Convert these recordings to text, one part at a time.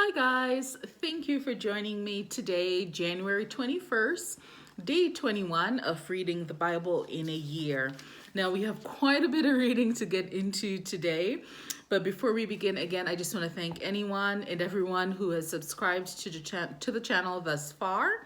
Hi guys, thank you for joining me today, January 21st, day 21 of reading the Bible in a year. Now we have quite a bit of reading to get into today, but before we begin again, I just want to thank anyone and everyone who has subscribed to the channel thus far.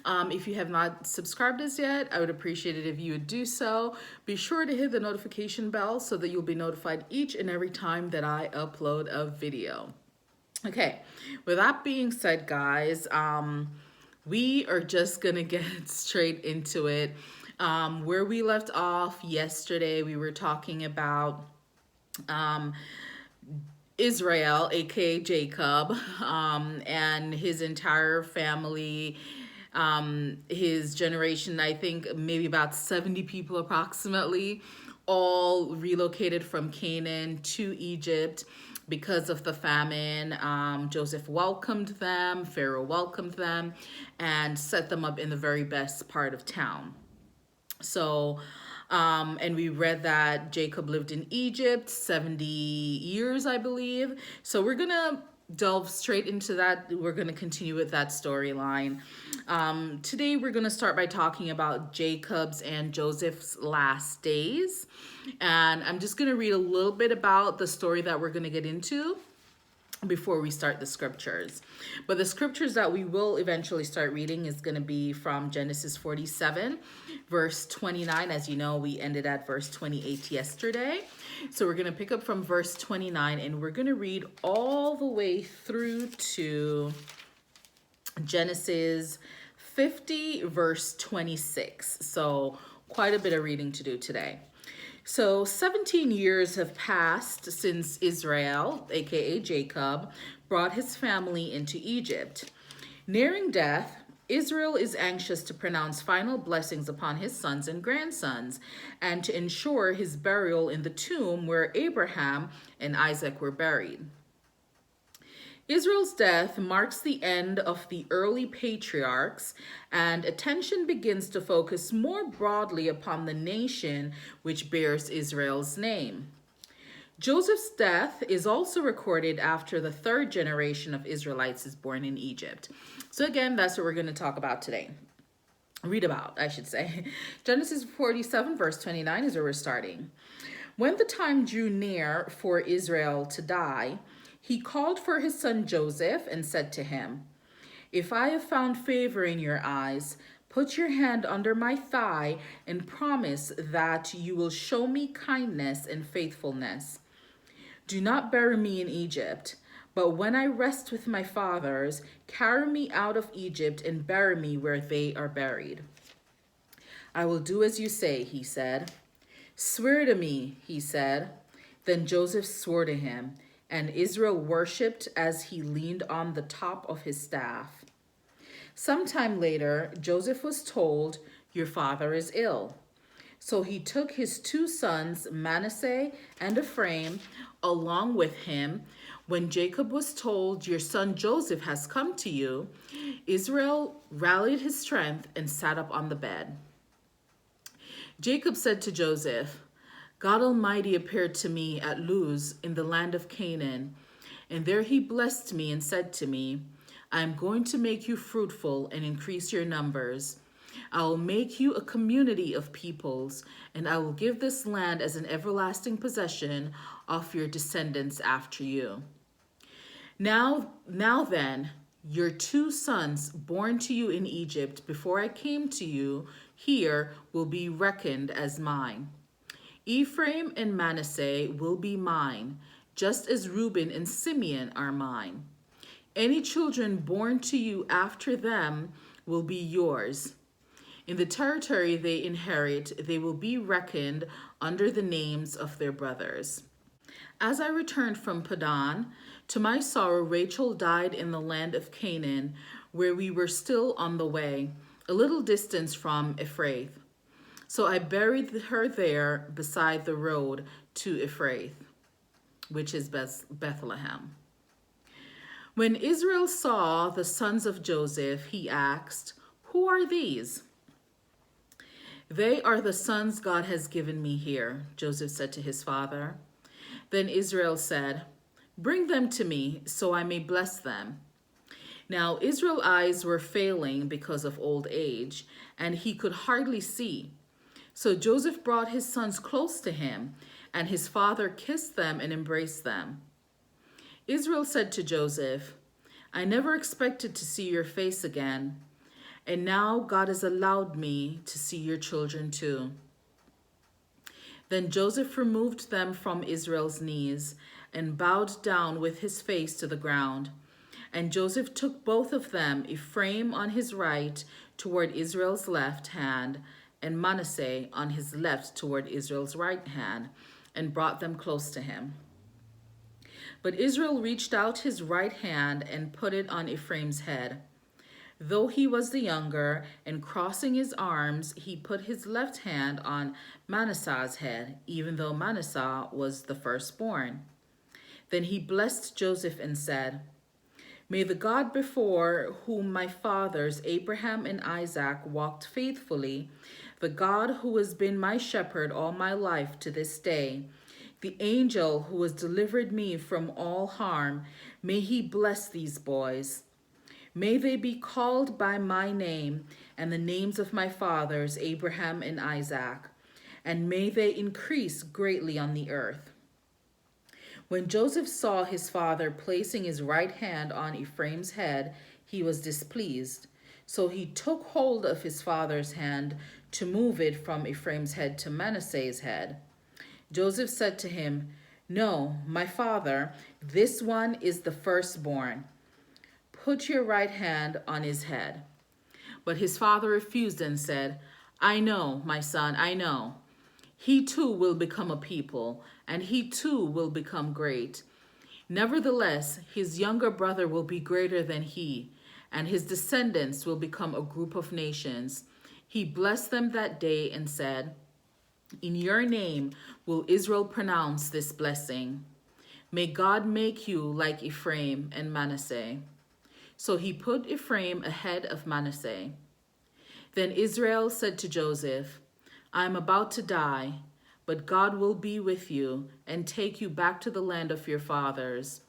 If you have not subscribed as yet, I would appreciate it if you would do so. Be sure to hit the notification bell so that you'll be notified each and every time that I upload a video. Okay, with that being said, guys, we are just gonna get straight into it. Where we left off yesterday, we were talking about um, Israel, aka Jacob, and his entire family, his generation, I think maybe about 70 people approximately, all relocated from Canaan to Egypt because of the famine. Joseph welcomed them, Pharaoh welcomed them, and set them up in the very best part of town. So, and we read that Jacob lived in Egypt 70 years, I believe. So we're going to delve straight into that. We're going to continue with that storyline. Today, we're going to start by talking about Jacob's and Joseph's last days. And I'm just going to read a little bit about the story that we're going to get into before we start the scriptures. But the scriptures that we will eventually start reading is going to be from Genesis 47, verse 29. As you know, we ended at verse 28 yesterday. So we're going to pick up from verse 29 and we're going to read all the way through to Genesis 50, verse 26. So quite a bit of reading to do today. So 17 years have passed since Israel, aka Jacob, brought his family into Egypt. Nearing death, Israel is anxious to pronounce final blessings upon his sons and grandsons and to ensure his burial in the tomb where Abraham and Isaac were buried. Israel's death marks the end of the early patriarchs, and attention begins to focus more broadly upon the nation which bears Israel's name. Joseph's death is also recorded after the third generation of Israelites is born in Egypt. So again, that's what we're going to talk about today. Read about, I should say. Genesis 47, verse 29 is where we're starting. When the time drew near for Israel to die, he called for his son Joseph and said to him, "If I have found favor in your eyes, put your hand under my thigh and promise that you will show me kindness and faithfulness. Do not bury me in Egypt, but when I rest with my fathers, carry me out of Egypt and bury me where they are buried." "I will do as you say," he said. "Swear to me," he said. Then Joseph swore to him, and Israel worshipped as he leaned on the top of his staff. Sometime later, Joseph was told, "Your father is ill." So he took his two sons, Manasseh and Ephraim, along with him. When Jacob was told, "Your son Joseph has come to you," Israel rallied his strength and sat up on the bed. Jacob said to Joseph, "God Almighty appeared to me at Luz in the land of Canaan, and there he blessed me and said to me, 'I am going to make you fruitful and increase your numbers. I will make you a community of peoples, and I will give this land as an everlasting possession of your descendants after you.' Now then, your two sons born to you in Egypt before I came to you here will be reckoned as mine. Ephraim and Manasseh will be mine, just as Reuben and Simeon are mine. Any children born to you after them will be yours. In the territory they inherit, they will be reckoned under the names of their brothers. As I returned from Padan, to my sorrow Rachel died in the land of Canaan, where we were still on the way, a little distance from Ephrath. So I buried her there beside the road to Ephrath, which is Bethlehem. When Israel saw the sons of Joseph, he asked, 'Who are these?' 'They are the sons God has given me here,' Joseph said to his father. Then Israel said, Bring them to me so I may bless them. Now Israel's eyes were failing because of old age, and he could hardly see. So Joseph brought his sons close to him, and his father kissed them and embraced them. Israel said to Joseph, I never expected to see your face again, and now God has allowed me to see your children too. Then Joseph removed them from Israel's knees and bowed down with his face to the ground. And Joseph took both of them, Ephraim on his right toward Israel's left hand, and Manasseh on his left toward Israel's right hand, and brought them close to him. But Israel reached out his right hand and put it on Ephraim's head. Though he was the younger, and crossing his arms, he put his left hand on Manasseh's head, even though Manasseh was the firstborn. Then he blessed Joseph and said, May the God before whom my fathers Abraham and Isaac walked faithfully, the God who has been my shepherd all my life to this day, the angel who has delivered me from all harm, may he bless these boys. May they be called by my name and the names of my fathers Abraham and Isaac, and may they increase greatly on the earth. When Joseph saw his father placing his right hand on Ephraim's head, he was displeased. So he took hold of his father's hand to move it from Ephraim's head to Manasseh's head. Joseph said to him, No, my father, this one is the firstborn. Put your right hand on his head. But his father refused and said, I know, my son, I know. He too will become a people, and he too will become great. Nevertheless, his younger brother will be greater than he, and his descendants will become a group of nations. He blessed them that day and said, In your name will Israel pronounce this blessing. May God make you like Ephraim and Manasseh. So he put Ephraim ahead of Manasseh. Then Israel said to Joseph, I am about to die, but God will be with you and take you back to the land of your fathers.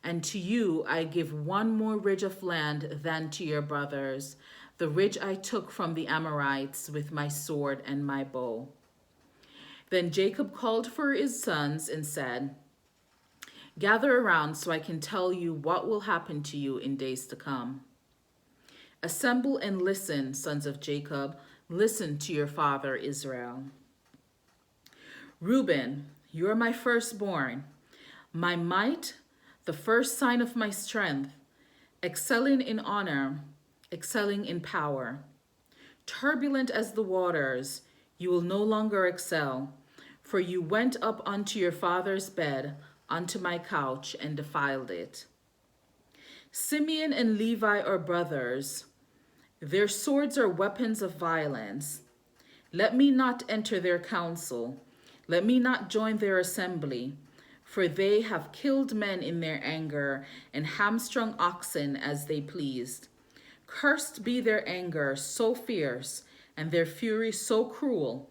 And to you I give one more ridge of land than to your brothers, the ridge I took from the Amorites with my sword and my bow. Then Jacob called for his sons and said, Gather around so I can tell you what will happen to you in days to come. Assemble and listen, sons of Jacob. Listen to your father Israel. Reuben, you are my firstborn, my might, the first sign of my strength, excelling in honor, excelling in power. Turbulent as the waters, you will no longer excel, for you went up unto your father's bed, unto my couch, and defiled it. Simeon and Levi are brothers. Their swords are weapons of violence. Let me not enter their council. Let me not join their assembly. For they have killed men in their anger and hamstrung oxen as they pleased. Cursed be their anger so fierce and their fury so cruel.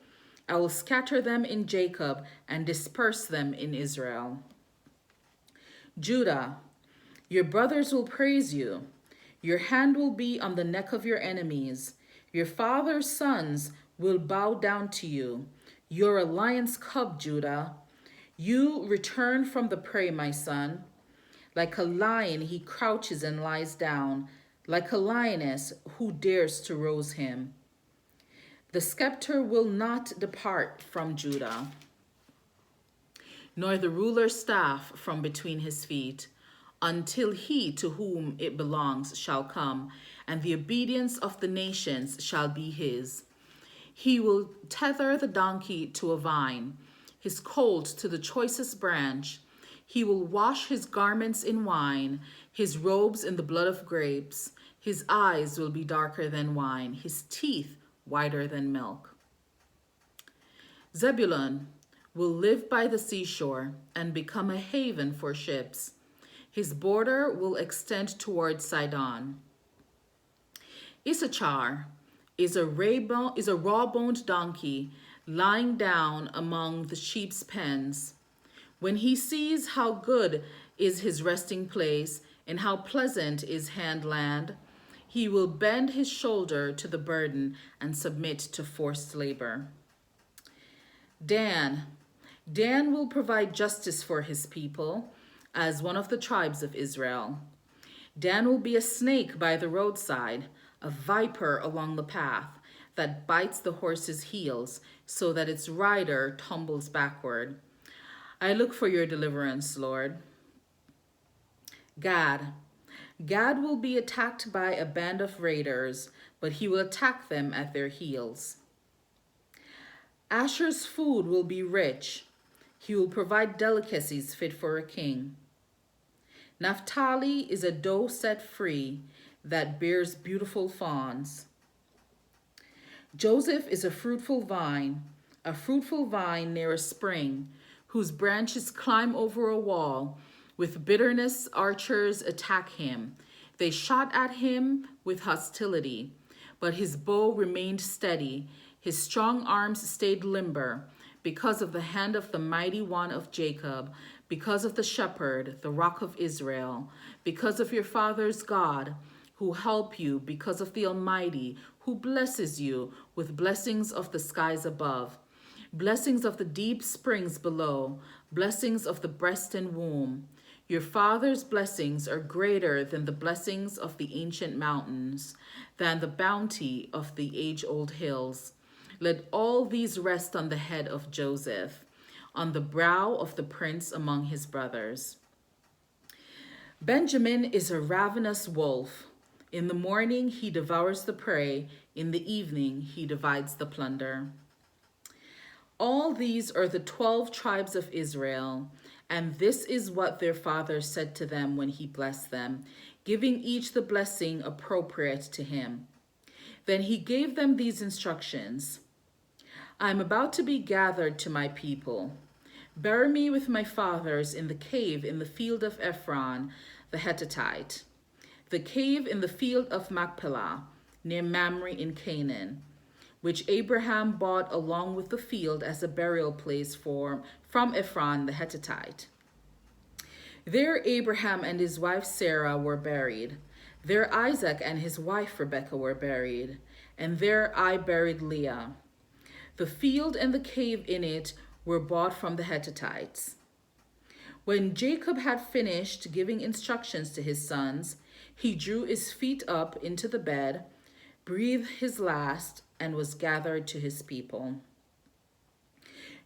I will scatter them in Jacob and disperse them in Israel. Judah, your brothers will praise you. Your hand will be on the neck of your enemies. Your father's sons will bow down to you. You're a lion's cub, Judah. You return from the prey, my son. Like a lion, he crouches and lies down. Like a lioness, who dares to rouse him? The scepter will not depart from Judah, nor the ruler's staff from between his feet, until he to whom it belongs shall come, and the obedience of the nations shall be his. He will tether the donkey to a vine, his colt to the choicest branch. He will wash his garments in wine, his robes in the blood of grapes. His eyes will be darker than wine, his teeth whiter than milk. Zebulun will live by the seashore and become a haven for ships. His border will extend toward Sidon. Issachar is a raw-boned donkey lying down among the sheep's pens. When he sees how good is his resting place, and how pleasant is land. He will bend his shoulder to the burden and submit to forced labor. Dan. Dan will provide justice for his people as one of the tribes of Israel. Dan will be a snake by the roadside, a viper along the path that bites the horse's heels so that its rider tumbles backward. I look for your deliverance, Lord. Gad. Gad will be attacked by a band of raiders, but he will attack them at their heels. Asher's food will be rich. He will provide delicacies fit for a king. Naphtali is a doe set free that bears beautiful fawns. Joseph is a fruitful vine near a spring, whose branches climb over a wall. With bitterness, archers attack him. They shot at him with hostility, but his bow remained steady. His strong arms stayed limber because of the hand of the mighty one of Jacob, because of the shepherd, the rock of Israel, because of your father's God, who help you, because of the Almighty, who blesses you with blessings of the skies above, blessings of the deep springs below, blessings of the breast and womb. Your father's blessings are greater than the blessings of the ancient mountains, than the bounty of the age-old hills. Let all these rest on the head of Joseph, on the brow of the prince among his brothers. Benjamin is a ravenous wolf. In the morning he devours the prey, in the evening he divides the plunder. All these are the 12 tribes of Israel, and this is what their father said to them when he blessed them, giving each the blessing appropriate to him. Then he gave them these instructions. I am about to be gathered to my people. Bury me with my fathers in the cave in the field of Ephron, the Hittite, the cave in the field of Machpelah, near Mamre in Canaan, which Abraham bought along with the field as a burial place from Ephron the Hittite. There Abraham and his wife Sarah were buried. There Isaac and his wife Rebekah were buried. And there I buried Leah. The field and the cave in it were bought from the Hittites. When Jacob had finished giving instructions to his sons, he drew his feet up into the bed, breathed his last, and was gathered to his people.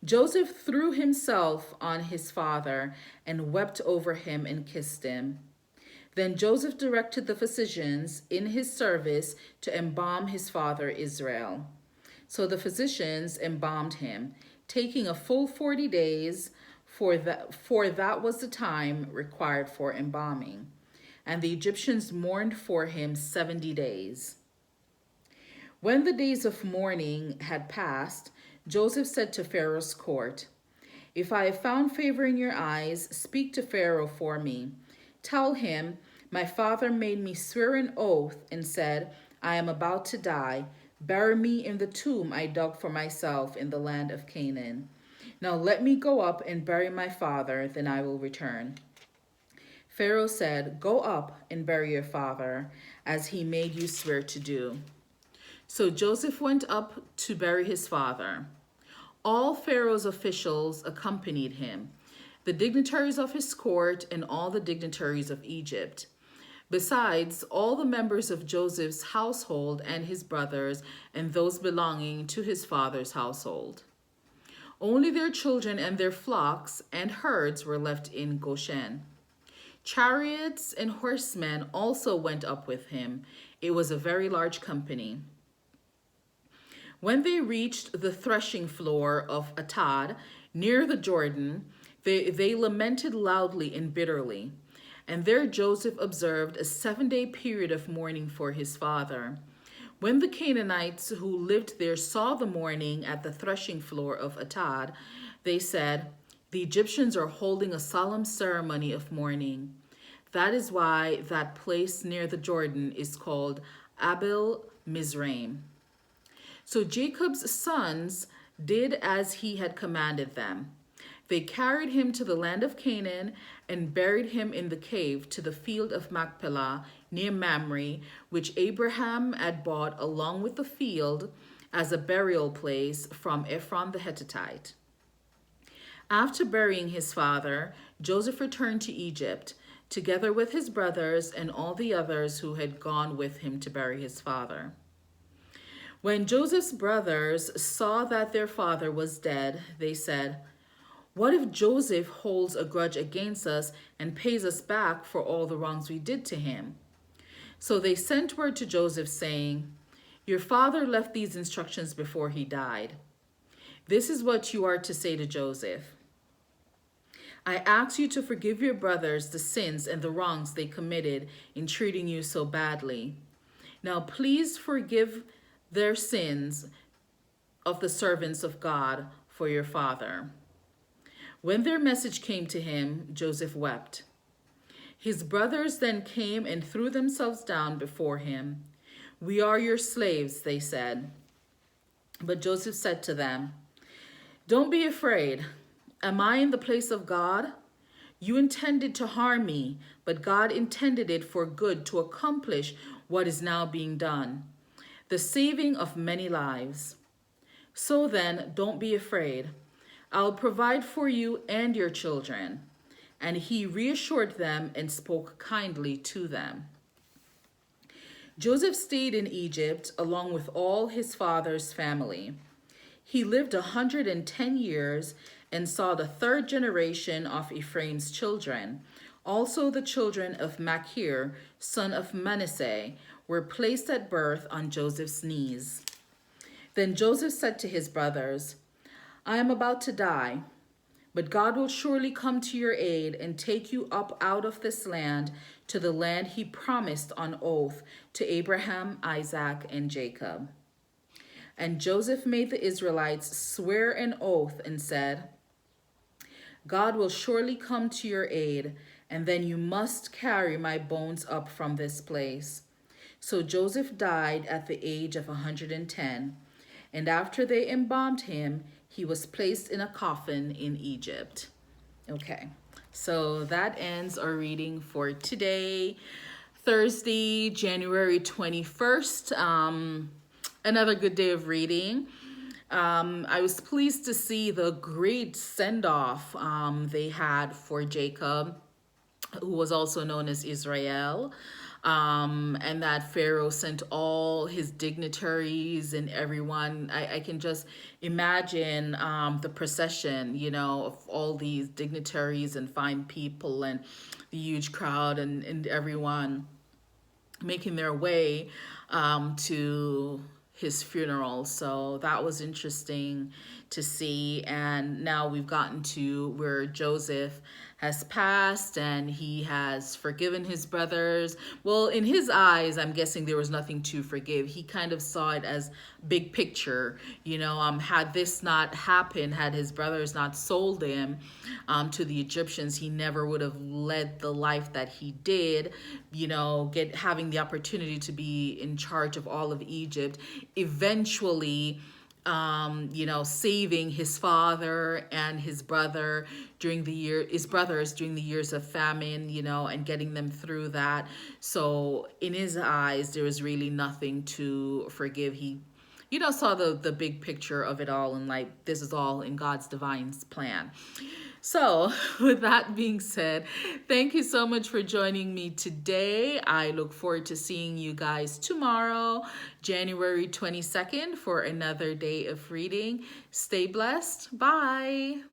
Joseph threw himself on his father and wept over him and kissed him. Then Joseph directed the physicians in his service to embalm his father Israel. So the physicians embalmed him, taking a full 40 days, for that was the time required for embalming. And the Egyptians mourned for him 70 days. When the days of mourning had passed, Joseph said to Pharaoh's court, If I have found favor in your eyes, speak to Pharaoh for me. Tell him, my father made me swear an oath and said, I am about to die. Bury me in the tomb I dug for myself in the land of Canaan. Now let me go up and bury my father, then I will return. Pharaoh said, Go up and bury your father, as he made you swear to do. So Joseph went up to bury his father. All Pharaoh's officials accompanied him, the dignitaries of his court and all the dignitaries of Egypt. Besides, all the members of Joseph's household and his brothers and those belonging to his father's household. Only their children and their flocks and herds were left in Goshen. Chariots and horsemen also went up with him. It was a very large company. When they reached the threshing floor of Atad, near the Jordan, they lamented loudly and bitterly. And there Joseph observed a 7-day period of mourning for his father. When the Canaanites who lived there saw the mourning at the threshing floor of Atad, they said, The Egyptians are holding a solemn ceremony of mourning. That is why that place near the Jordan is called Abel Mizraim. So Jacob's sons did as he had commanded them. They carried him to the land of Canaan and buried him in the cave to the field of Machpelah near Mamre, which Abraham had bought along with the field as a burial place from Ephron the Hittite. After burying his father, Joseph returned to Egypt, together with his brothers and all the others who had gone with him to bury his father. When Joseph's brothers saw that their father was dead, they said, "What if Joseph holds a grudge against us and pays us back for all the wrongs we did to him?" So they sent word to Joseph saying, "Your father left these instructions before he died. This is what you are to say to Joseph. I ask you to forgive your brothers the sins and the wrongs they committed in treating you so badly. Now please forgive their sins of the servants of God for your father." When their message came to him, Joseph wept. His brothers then came and threw themselves down before him. "We are your slaves," they said. But Joseph said to them, "Don't be afraid. Am I in the place of God? You intended to harm me, but God intended it for good to accomplish what is now being done, the saving of many lives. So then, don't be afraid. I'll provide for you and your children." And he reassured them and spoke kindly to them. Joseph stayed in Egypt along with all his father's family. He lived 110 years and saw the third generation of Ephraim's children. Also the children of Machir, son of Manasseh, were placed at birth on Joseph's knees. Then Joseph said to his brothers, "I am about to die, but God will surely come to your aid and take you up out of this land to the land he promised on oath to Abraham, Isaac, and Jacob." And Joseph made the Israelites swear an oath and said, "God will surely come to your aid, and then you must carry my bones up from this place." So Joseph died at the age of 110, and after they embalmed him, he was placed in a coffin in Egypt. Okay, so that ends our reading for today, Thursday, January 21st. Another good day of reading. I was pleased to see the great send-off they had for Jacob, who was also known as Israel. And that Pharaoh sent all his dignitaries and everyone. I can just imagine the procession, of all these dignitaries and fine people and the huge crowd and everyone making their way to his funeral. So that was interesting to see. And now we've gotten to where Joseph has passed and he has forgiven his brothers. Well, in his eyes, I'm guessing there was nothing to forgive. He kind of saw it as big picture. Had this not happened, had his brothers not sold him to the Egyptians, he never would have led the life that he did, having the opportunity to be in charge of all of Egypt, eventually saving his father and his brothers during the years of famine, and getting them through that. So in his eyes, there was really nothing to forgive. He, saw the big picture of it all, and this is all in God's divine plan. So with that being said, thank you so much for joining me today. I look forward to seeing you guys tomorrow, January 22nd, for another day of reading. Stay blessed. Bye.